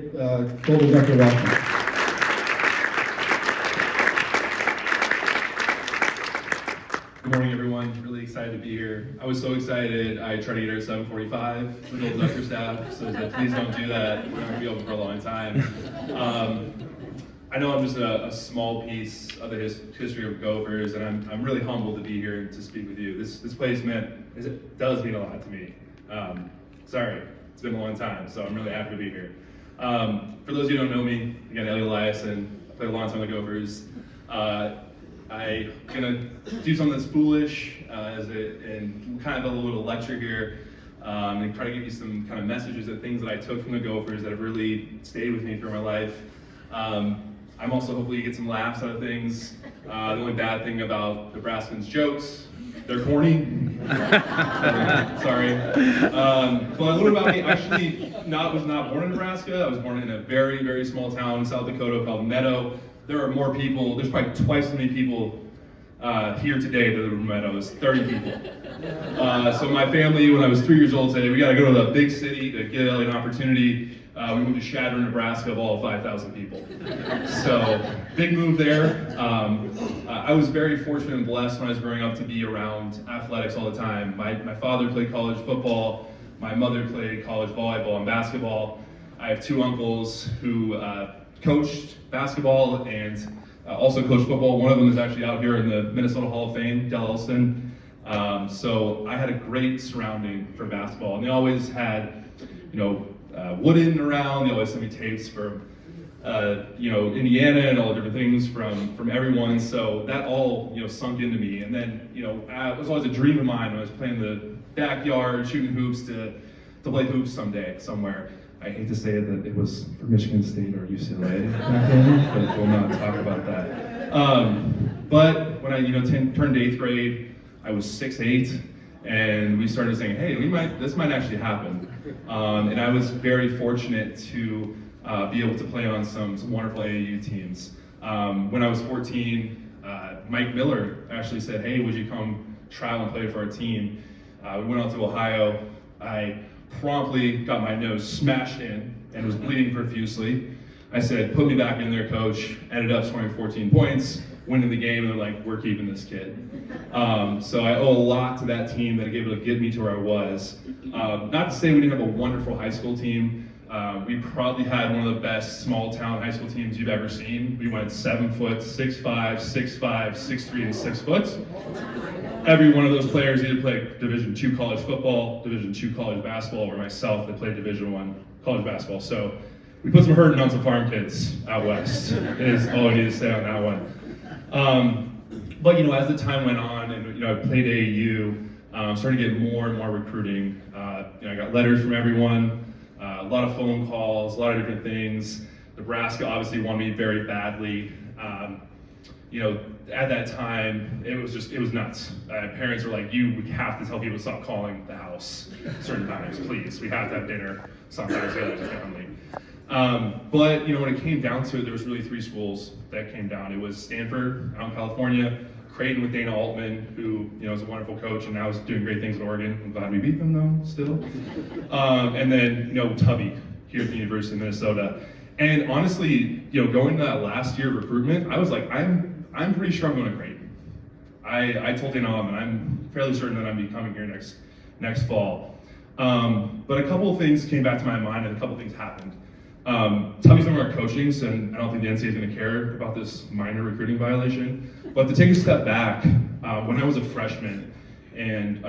Elliott, Global Director of Washington. Good morning, everyone. Really excited to be here. I was so excited, I tried to get here at 7:45 with the Dr. staff, so I said, please don't do that. We're not going to be open for a long time. I know I'm just a small piece of the history of Gophers, and I'm really humbled to be here to speak with you. This place does mean a lot to me. Sorry, it's been a long time, so I'm really happy to be here. For those of you who don't know me, again, Elliott Eliason. I played a long time with the Gophers. I'm gonna do something that's foolish and kind of a little lecture here, and try to give you some kind of messages and things that I took from the Gophers that have really stayed with me through my life. I'm also hopefully get some laughs out of things. The only bad thing about Nebraskans' jokes, they're corny. Sorry. But a little about me. I actually was not born in Nebraska. I was born in a very, very small town in South Dakota called Meadow. There are more people, there's probably twice as many people here today than there were in Meadow. There's 30 people. So my family, when I was 3 years old, said, hey, we gotta go to the big city to get an opportunity. We moved to Chadron, Nebraska, of all 5,000 people. So, big move there. I was very fortunate and blessed when I was growing up to be around athletics all the time. My father played college football. My mother played college volleyball and basketball. I have two uncles who coached basketball and also coached football. One of them is actually out here in the Minnesota Hall of Fame, Dell Elston. So I had a great surrounding for basketball, and they always had, Wooden around. They always sent me tapes from, Indiana and all the different things from everyone. So that all, sunk into me. And then, it was always a dream of mine when I was playing in the backyard, shooting hoops to play hoops someday, somewhere. I hate to say it that it was for Michigan State or UCLA back then, but we'll not talk about that. But when I, turned 8th grade, I was 6'8", and we started saying, hey, this might actually happen. And I was very fortunate to be able to play on some wonderful AAU teams. When I was 14, Mike Miller actually said, hey, would you come try and play for our team? We went out to Ohio. I promptly got my nose smashed in and was bleeding profusely. I said, put me back in there, coach. Ended up scoring 14 points, winning the game, and they're like, we're keeping this kid. So I owe a lot to that team that was able to get me to where I was. Not to say we didn't have a wonderful high school team. We probably had one of the best small town high school teams you've ever seen. We went 7 foot, 6'5", 6'5", 6'3", and 6 foot. Every one of those players either played Division II college football, Division II college basketball, or myself that played Division I college basketball. So we put some hurting on some farm kids out west, is all I need to say on that one. But as the time went on and I played AAU, started to get more and more recruiting. I got letters from everyone, a lot of phone calls, a lot of different things. Nebraska obviously wanted me very badly. At that time, it was nuts. Parents were like, we have to tell people to stop calling the house certain times, please. We have to have dinner sometimes together as a family. But when it came down to it, there was really 3 schools that came down. It was Stanford out in California, Creighton with Dana Altman, who is a wonderful coach and now is doing great things in Oregon. I'm glad we beat them though, still. And then Tubby here at the University of Minnesota. And honestly, going to that last year of recruitment, I was like, I'm pretty sure I'm going to Creighton. I told Dana Altman, I'm fairly certain that I'm be coming here next fall. But a couple of things came back to my mind and a couple of things happened. Tubby's no more coaching, so I don't think the NCAA is going to care about this minor recruiting violation. But to take a step back, when I was a freshman in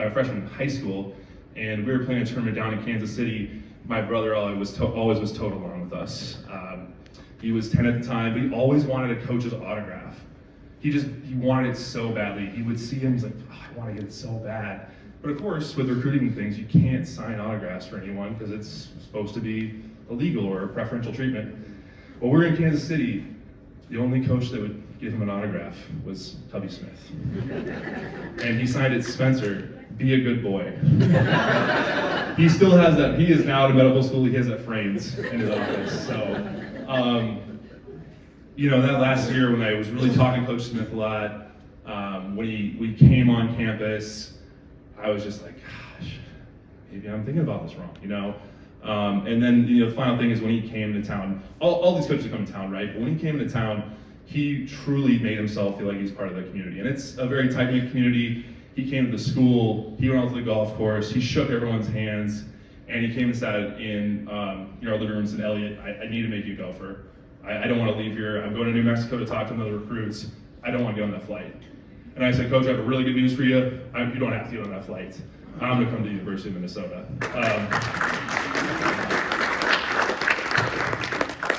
high school, and we were playing a tournament down in Kansas City, my brother always was towed along with us. He was 10 at the time, but he always wanted a coach's autograph. He wanted it so badly. He would see him, he's like, I want to get it so bad. But of course, with recruiting things, you can't sign autographs for anyone because it's supposed to be illegal or preferential treatment. Well, we're in Kansas City. The only coach that would give him an autograph was Tubby Smith. And he signed it, Spencer, be a good boy. He still has that. He is now at a medical school. He has that framed in his office. So, that last year when I was really talking to Coach Smith a lot, when we came on campus, I was just like, gosh, maybe I'm thinking about this wrong, And then the final thing is when he came to town, all these coaches come to town, right? But when he came to town, he truly made himself feel like he's part of the community. And it's a very tight-knit community. He came to the school, he went out to the golf course, he shook everyone's hands, and he came and sat in our living room and said, Elliott, I need to make you a gopher. I don't want to leave here. I'm going to New Mexico to talk to other recruits. I don't want to get on that flight. And I said, Coach, I have a really good news for you. You don't have to get on that flight. I'm going to come to the University of Minnesota.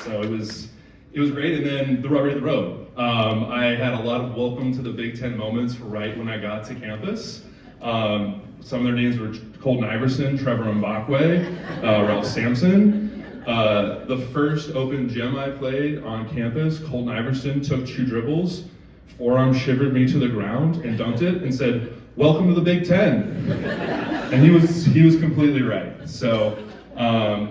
So it was great, and then the rubber hit the road. I had a lot of welcome to the Big Ten moments right when I got to campus. Some of their names were Colton Iverson, Trevor Mbakwe, Ralph Sampson. The first open gym I played on campus, Colton Iverson took 2 dribbles, forearm shivered me to the ground and dunked it and said, "Welcome to the Big Ten." And he was completely right. So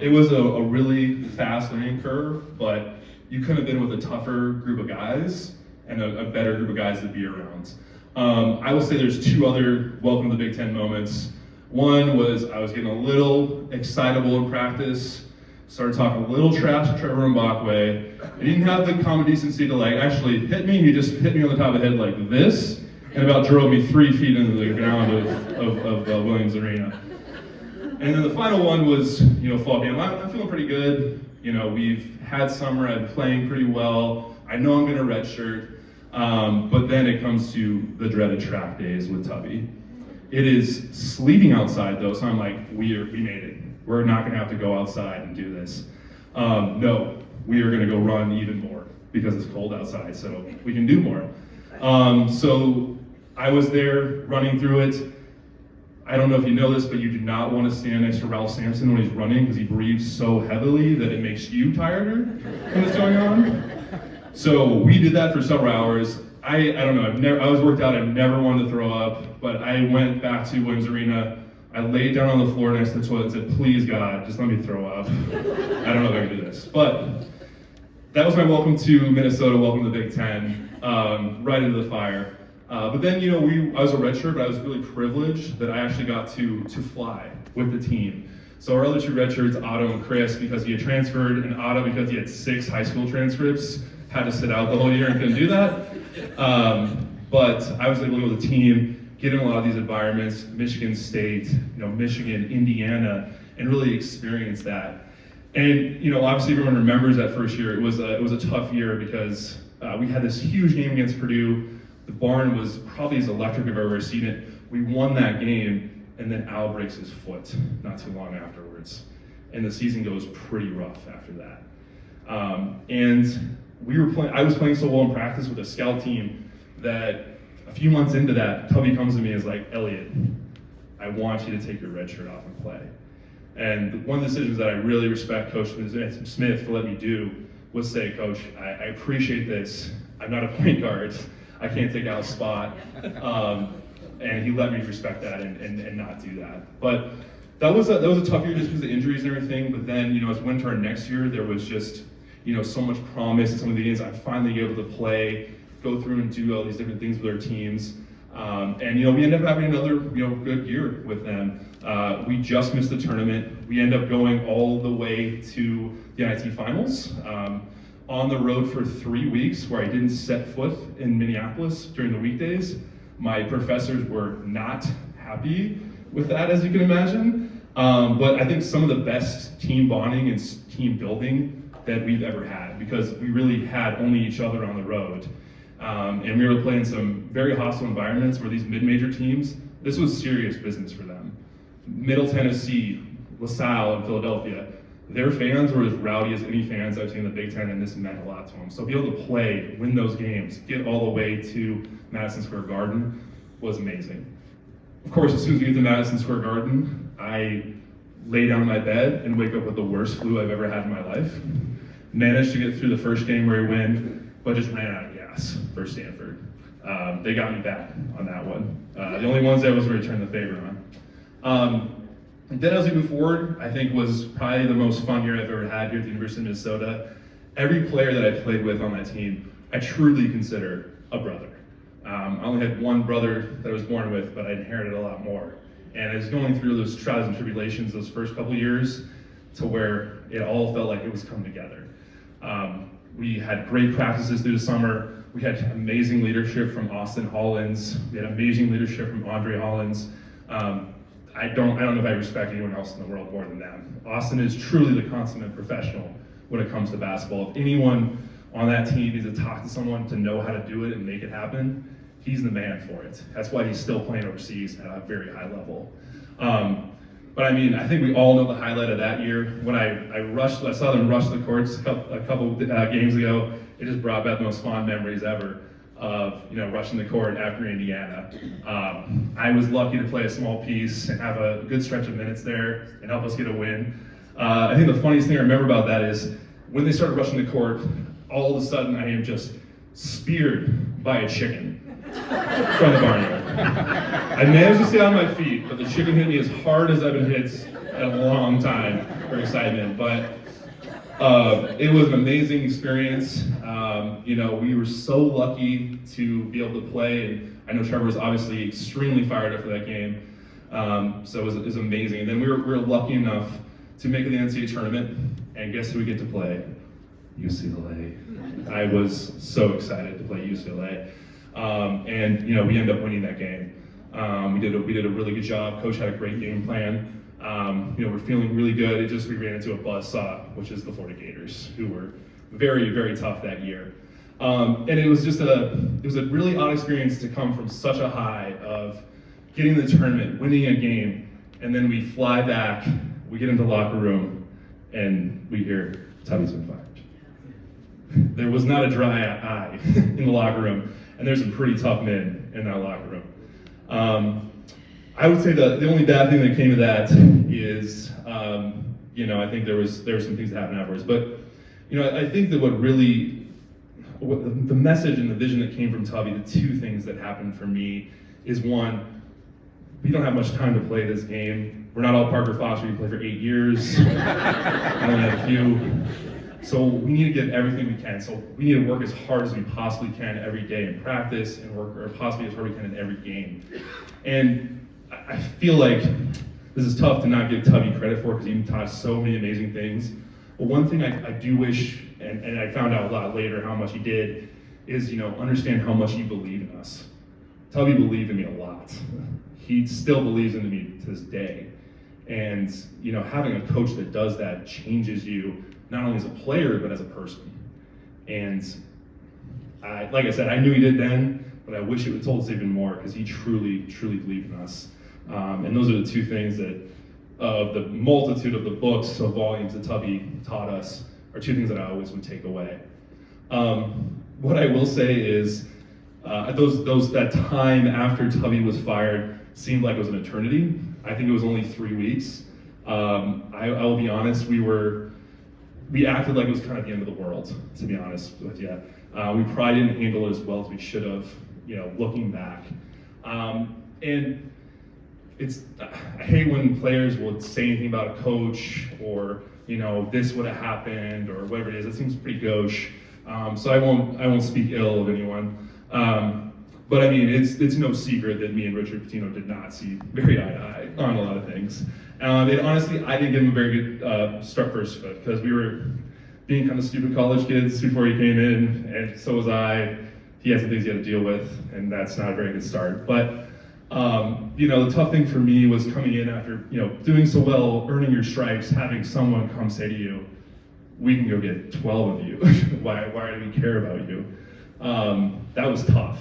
it was a really fast learning curve, but you could have been with a tougher group of guys and a better group of guys to be around. I will say there's 2 other welcome to the Big Ten moments. One was I was getting a little excitable in practice, started talking a little trash to Trevor Mbakwe. He didn't have the common decency to actually hit me. He just hit me on the top of the head like this, and about drove me 3 feet into the ground of Williams Arena. And then the final one was, fall game. I'm feeling pretty good. We've had summer, I've been playing pretty well. I know I'm gonna redshirt, but then it comes to the dreaded track days with Tubby. It is sleeting outside though, so I'm like, we made it. We're not gonna have to go outside and do this. No, we are gonna go run even more because it's cold outside, so we can do more. So I was there running through it. I don't know if you know this, but you do not want to stand next to Ralph Sampson when he's running because he breathes so heavily that it makes you tireder when it's going on. So we did that for several hours. I don't know, I was worked out, I've never wanted to throw up, but I went back to Williams Arena. I laid down on the floor next to the toilet and said, please God, just let me throw up. I don't know if I can do this. But that was my welcome to Minnesota, welcome to the Big Ten, right into the fire. But then, I was a redshirt, but I was really privileged that I actually got to fly with the team. So our other 2 redshirts, Otto and Chris, because he had transferred, and Otto, because he had 6 high school transcripts, had to sit out the whole year and couldn't do that. But I was able to go with the team, get in a lot of these environments, Michigan State, Michigan, Indiana, and really experience that. And obviously everyone remembers that first year. It was a tough year because we had this huge game against Purdue. The barn was probably as electric as I've ever seen it. We won that game, and then Al breaks his foot not too long afterwards. And the season goes pretty rough after that. And I was playing so well in practice with a scout team that a few months into that, Tubby comes to me and is like, Elliott, I want you to take your red shirt off and play. And one of the decisions that I really respect Coach Smith for letting me do was say, Coach, I appreciate this. I'm not a point guard. I can't take Al's spot. And he let me respect that and not do that. But that was a tough year just because of injuries and everything. But then, as we went to our next year, there was just, so much promise in some of the games. I'm finally able to play, go through and do all these different things with our teams. And we end up having another, good year with them. We just missed the tournament. We end up going all the way to the NIT finals. On the road for 3 weeks where I didn't set foot in Minneapolis during the weekdays. My professors were not happy with that, as you can imagine. But I think some of the best team bonding and team building that we've ever had, because we really had only each other on the road. And we were playing some very hostile environments where these mid-major teams, this was serious business for them. Middle Tennessee, LaSalle, and Philadelphia, their fans were as rowdy as any fans I've seen in the Big Ten, and this meant a lot to them. So be able to play, win those games, get all the way to Madison Square Garden was amazing. Of course, as soon as we get to Madison Square Garden, I lay down in my bed and wake up with the worst flu I've ever had in my life. Managed to get through the first game where we win, but just ran out of gas for Stanford. They got me back on that one. The only ones that was to return the favor on. And then as we move forward, I think was probably the most fun year I've ever had here at the University of Minnesota. Every player that I played with on that team, I truly consider a brother. I only had one brother that I was born with, but I inherited a lot more. And I was going through those trials and tribulations those first couple years. to where it all felt like it was coming together. We had great practices through the summer. We had amazing leadership from Austin Hollins. We had amazing leadership from Andre Hollins. I don't know if I respect anyone else in the world more than them. Austin is truly the consummate professional when it comes to basketball. If anyone on that team needs to talk to someone to know how to do it and make it happen, he's the man for it. That's why he's still playing overseas at a very high level. But I mean, I think we all know the highlight of that year. When I saw them rush the courts a couple games ago. It just brought back the most fond memories ever of rushing the court after Indiana. I was lucky to play a small piece and have a good stretch of minutes there and help us get a win. I think the funniest thing I remember about that is when they started rushing the court, all of a sudden I am just speared by a chicken from the barnyard. I managed to stay on my feet, but the chicken hit me as hard as I've been hit in a long time for excitement. But it was an amazing experience. We were so lucky to be able to play, and I know Trevor was obviously extremely fired up for that game. So it was amazing. And then we were lucky enough to make it the NCAA tournament, and guess who we get to play? UCLA. I was so excited to play UCLA. And we ended up winning that game. We did a really good job. Coach had a great game plan. We're feeling really good. We ran into a buzzsaw, which is the Florida Gators, who were very, very tough that year. And it was a really odd experience to come from such a high of getting the tournament, winning a game, and then we fly back, we get into the locker room, and we hear Tubby's been fired. There was not a dry eye in the locker room, and there's some pretty tough men in that locker room. I would say the only bad thing that came of that is, I think there were some things that happened afterwards. But, I think that the message and the vision that came from Tubby, the two things that happened for me is one, we don't have much time to play this game. We're not all Parker Foster, we play for 8 years. I only have a few. So we need to give everything we can. So we need to work as hard as we possibly can every day in practice and work possibly as hard as we can in every game. And I feel like this is tough to not give Tubby credit for because he taught us so many amazing things. But one thing I do wish, and I found out a lot later how much he did, is understand how much he believed in us. Tubby believed in me a lot. He still believes in me to this day. And having a coach that does that changes you not only as a player, but as a person. And like I said, I knew he did then, but I wish he would have told us even more because he truly, truly believed in us. And those are the two things that, of the multitude of the books of volumes that Tubby taught us, are two things that I always would take away. What I will say is, that time after Tubby was fired seemed like it was an eternity. I think it was only 3 weeks. I will be honest, we acted like it was kind of the end of the world, to be honest with you. We probably didn't handle it as well as we should have, looking back. And I hate when players will say anything about a coach or, this would have happened or whatever it is. It seems pretty gauche. So I won't speak ill of anyone. But I mean, it's no secret that me and Richard Pitino did not see very eye to eye on a lot of things. And honestly, I didn't give him a very good start first foot because we were being kind of stupid college kids before he came in, and so was I. He had some things he had to deal with, and that's not a very good start. But the tough thing for me was coming in after doing so well, earning your stripes, having someone come say to you, "We can go get 12 of you. Why do we care about you?" That was tough.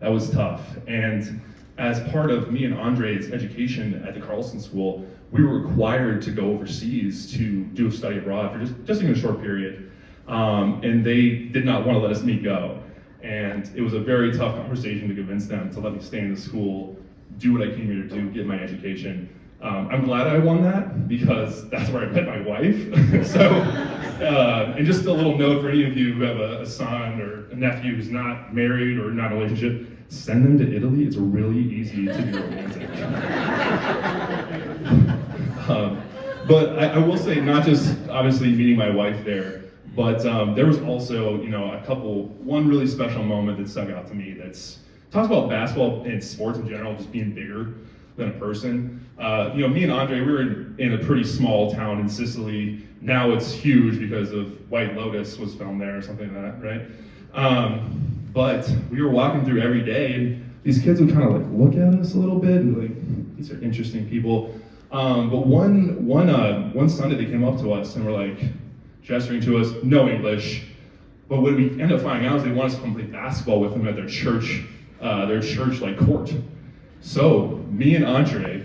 That was tough. And as part of me and Andre's education at the Carlson School, we were required to go overseas to do a study abroad for just even a short period. And they did not want to let us go. And it was a very tough conversation to convince them to let me stay in the school, do what I came here to do, get my education. I'm glad I won that because that's where I met my wife. So, and just a little note for any of you who have a son or a nephew who's not married or not in a relationship, send them to Italy. It's really easy to be romantic. But I will say, not just obviously meeting my wife there, but there was also, one really special moment that stuck out to me. Talks about basketball and sports in general just being bigger. than a person. Me and Andre, we were in a pretty small town in Sicily. Now it's huge because of White Lotus was filmed there or something like that, right? But we were walking through every day, and these kids would kind of like look at us a little bit and like, these are interesting people. But one Sunday they came up to us and were like gesturing to us, no English. But what we ended up finding out is they wanted us to come play basketball with them at their church like court. So me and Andre,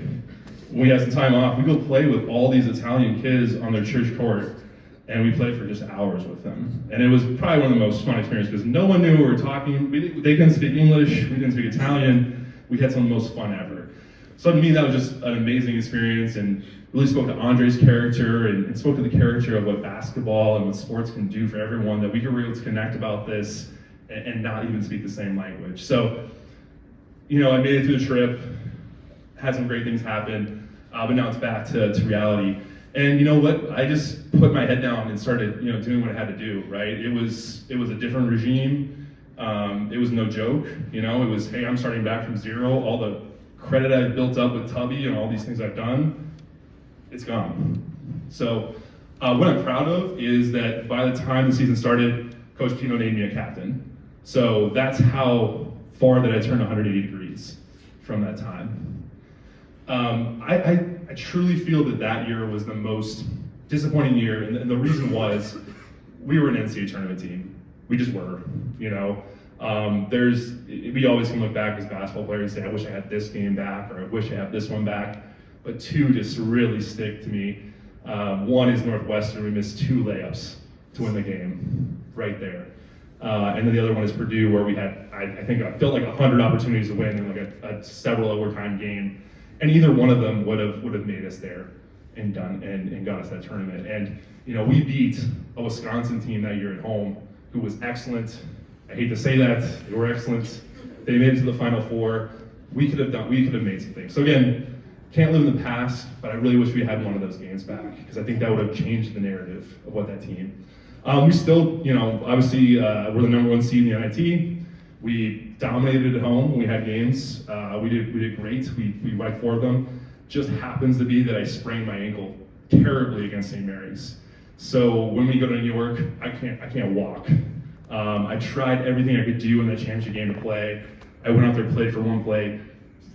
when we had some time off, we go play with all these Italian kids on their church court, and we played for just hours with them. And it was probably one of the most fun experiences because no one knew we were talking. They couldn't speak English, we didn't speak Italian. We had some of the most fun ever. So to me, that was just an amazing experience, and really spoke to Andre's character and spoke to the character of what basketball and what sports can do for everyone, that we were able to connect about this and not even speak the same language. So, I made it through the trip, had some great things happen, but now it's back to reality. And you know what? I just put my head down and started, doing what I had to do, right? It was a different regime. It was no joke, It was, hey, I'm starting back from zero. All the credit I've built up with Tubby and all these things I've done, it's gone. So what I'm proud of is that by the time the season started, Coach Pino named me a captain. So that's how far that I turned 180 degrees from that time. I truly feel that year was the most disappointing year, and the reason was we were an NCAA tournament team. We just were, we always can look back as basketball players and say, I wish I had this game back, or I wish I had this one back. But two just really stick to me. One is Northwestern. We missed 2 layups to win the game right there. And then the other one is Purdue, where we had, I felt like 100 opportunities to win in like a several overtime game. And either one of them would have made us there and got us that tournament. And we beat a Wisconsin team that year at home who was excellent. I hate to say that, they were excellent. They made it to the Final Four. We could have made some things. So again, can't live in the past, but I really wish we had one of those games back, because I think that would have changed the narrative of what that team. We still, obviously we're the #1 seed in the NIT. We dominated at home when we had games. We did great. We won 4 of them. Just happens to be that I sprained my ankle terribly against St. Mary's. So when we go to New York, I can't walk. I tried everything I could do in that championship game to play. I went out there, played for one play,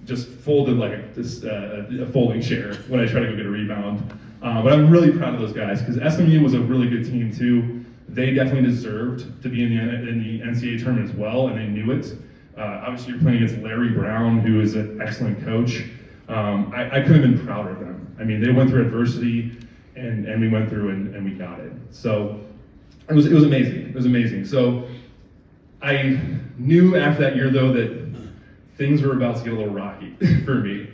just folded like a folding chair when I tried to go get a rebound. But I'm really proud of those guys, because SMU was a really good team too. They definitely deserved to be in the NCAA tournament as well, and they knew it. Obviously, you're playing against Larry Brown, who is an excellent coach. I couldn't have been prouder of them. I mean, they went through adversity, and we went through and we got it. So it was amazing. It was amazing. So I knew after that year, though, that things were about to get a little rocky for me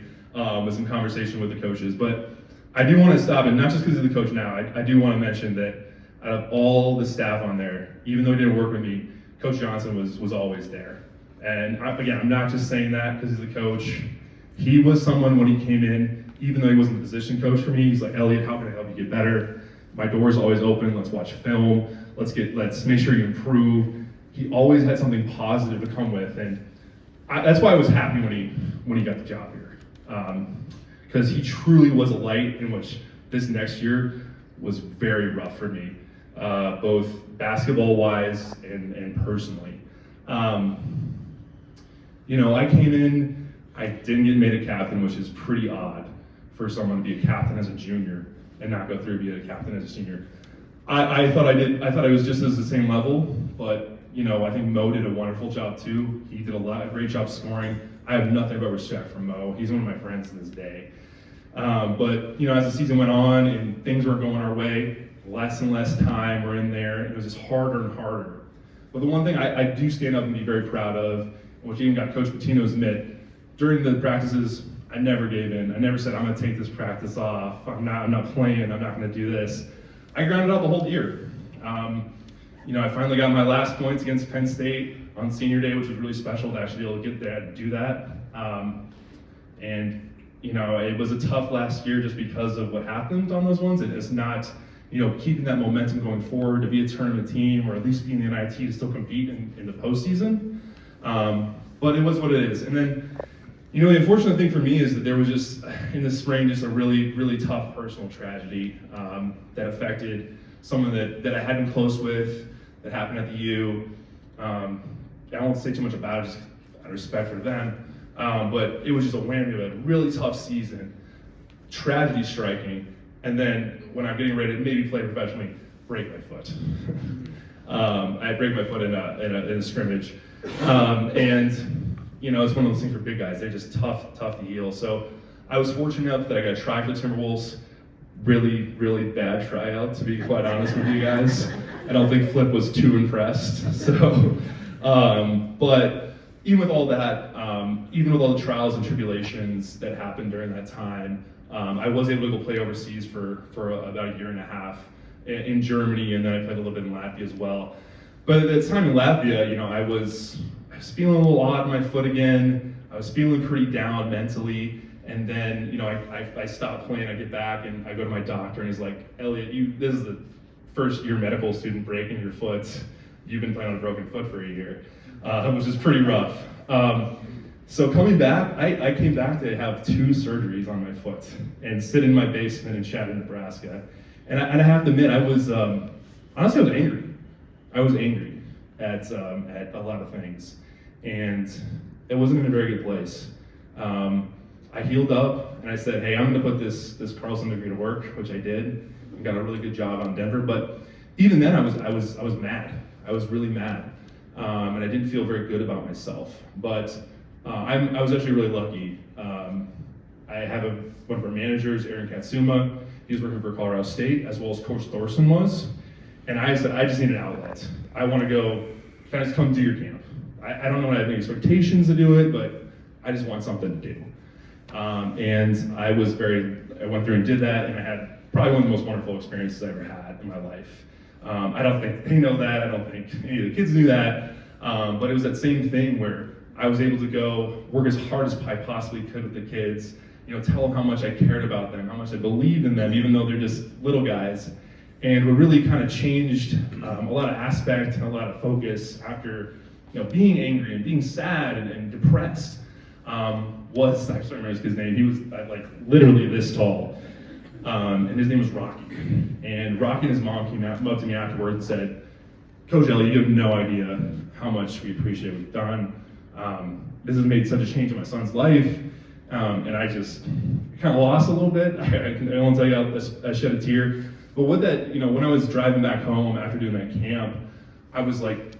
with some conversation with the coaches. But I do want to stop, and not just because of the coach now. I do want to mention that out of all the staff on there, even though he didn't work with me, Coach Johnson was always there. And again, I'm not just saying that because he's the coach. He was someone when he came in, even though he wasn't the position coach for me, he's like, Elliott, how can I help you get better? My door's always open. Let's watch film. Let's make sure you improve. He always had something positive to come with, and that's why I was happy when he got the job here, because he truly was a light in which this next year was very rough for me, both basketball-wise and personally. I came in, I didn't get made a captain, which is pretty odd for someone to be a captain as a junior and not go through and be a captain as a senior. I thought I was just as the same level, but I think Mo did a wonderful job too. He did a great job scoring. I have nothing but respect for Mo. He's one of my friends to this day. But as the season went on and things weren't going our way, less and less time were in there, and it was just harder and harder. But the one thing I do stand up and be very proud of, which even got Coach Patino's admit, during the practices, I never gave in. I never said, I'm going to take this practice off. I'm not playing. I'm not going to do this. I grounded out the whole year. I finally got my last points against Penn State on senior day, which was really special to actually be able to get there and do that. It was a tough last year just because of what happened on those ones, and it's not, keeping that momentum going forward to be a tournament team, or at least be in the NIT to still compete in the postseason. But it was what it is. And then, The unfortunate thing for me is that there was just, in the spring, just a really, really tough personal tragedy that affected someone that I had been close with, that happened at the U. I won't say too much about it, just out of respect for them, but it was just a whammy of a really tough season, tragedy striking, and then when I'm getting ready to maybe play professionally, break my foot. I break my foot in a scrimmage, and it's one of those things for big guys. They're just tough to heal. So I was fortunate enough that I got a try for the Timberwolves. Really, really bad tryout, to be quite honest with you guys. I don't think Flip was too impressed. So, but even with all that, even with all the trials and tribulations that happened during that time, I was able to go play overseas for about a year and a half in Germany, and then I played a little bit in Latvia as well. But at the time in Latvia, I was feeling a little odd in my foot again. I was feeling pretty down mentally. And then, I stopped playing, I get back and I go to my doctor and he's like, Elliott, this is the first year medical student breaking your foot. You've been playing on a broken foot for a year, which is pretty rough. So coming back, I came back to have 2 surgeries on my foot and sit in my basement in Chatham, Nebraska. And I have to admit, honestly, I was angry. I was angry at a lot of things. And it wasn't in a very good place. I healed up and I said, hey, I'm gonna put this Carlson degree to work, which I did. I got a really good job on Denver, but even then I was mad. I was really mad, and I didn't feel very good about myself. But I was actually really lucky. I have one of our managers, Aaron Katsuma. He was working for Colorado State, as well as Coach Thorson was. And I said, I just need an outlet. I want to go. Can I just come do your camp? I don't know if I have any expectations to do it, but I just want something to do. And I went through and did that, and I had probably one of the most wonderful experiences I ever had in my life. I don't think they know that, I don't think any of the kids knew that, but it was that same thing where I was able to go work as hard as I possibly could with the kids, tell them how much I cared about them, how much I believed in them, even though they're just little guys. And what really kind of changed a lot of aspect and a lot of focus after being angry and being sad and depressed. Was, I can't remember his kid's name, he was like literally this tall, and his name was Rocky. And Rocky and his mom came up to me afterwards and said, Coach Elliott, you have no idea how much we appreciate what you've done. This has made such a change in my son's life, and I just kind of lost a little bit. I won't tell you I shed a tear, but with that, when I was driving back home after doing that camp, I was like,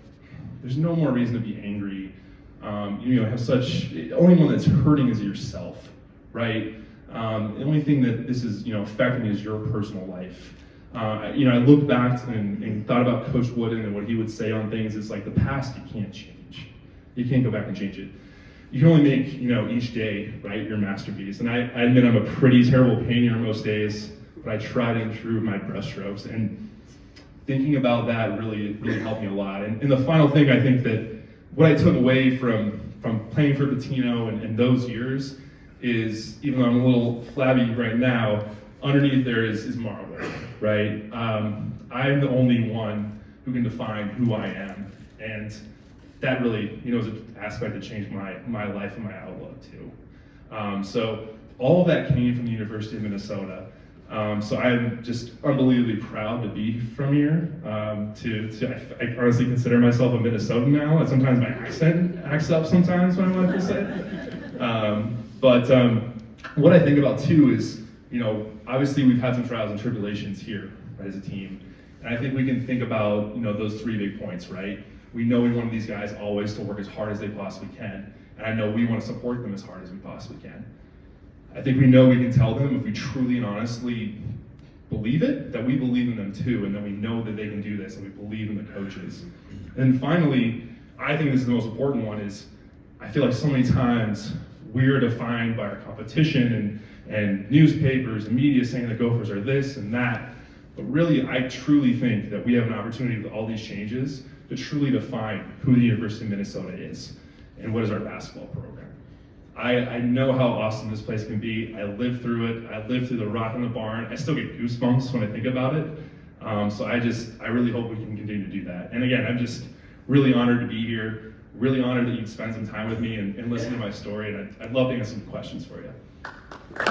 there's no more reason to be angry. The only one that's hurting is yourself, right? The only thing that this is, affecting is your personal life. I looked back and thought about Coach Wooden and what he would say on things. It's like the past you can't change. You can't go back and change it. You can only make, each day, right, your masterpiece. And I admit I'm a pretty terrible painter most days, but I try to improve my brushstrokes. And thinking about that really, really helped me a lot. And the final thing I think that what I took away from playing for Patino and those years is, even though I'm a little flabby right now, underneath there is marble, right? I'm the only one who can define who I am. And that really, is an aspect that changed my life and my outlook too. So all of that came from the University of Minnesota. So I'm just unbelievably proud to be from here. I honestly consider myself a Minnesotan now, and sometimes my accent acts up sometimes when I want to say it. But what I think about too is, obviously we've had some trials and tribulations here, right, as a team. And I think we can think about, those 3 big points, right? We know we want these guys always to work as hard as they possibly can. And I know we want to support them as hard as we possibly can. I think we know we can tell them, if we truly and honestly believe it, that we believe in them too, and that we know that they can do this, and we believe in the coaches. And finally, I think this is the most important one, is I feel like so many times we're defined by our competition and newspapers and media saying the Gophers are this and that. But really, I truly think that we have an opportunity with all these changes to truly define who the University of Minnesota is and what is our basketball program. I know how awesome this place can be. I lived through it. I lived through the Rock in the Barn. I still get goosebumps when I think about it. So I really hope we can continue to do that. And again, I'm just really honored to be here. really honored that you'd spend some time with me and listen to my story, and I'd love to answer some questions for you.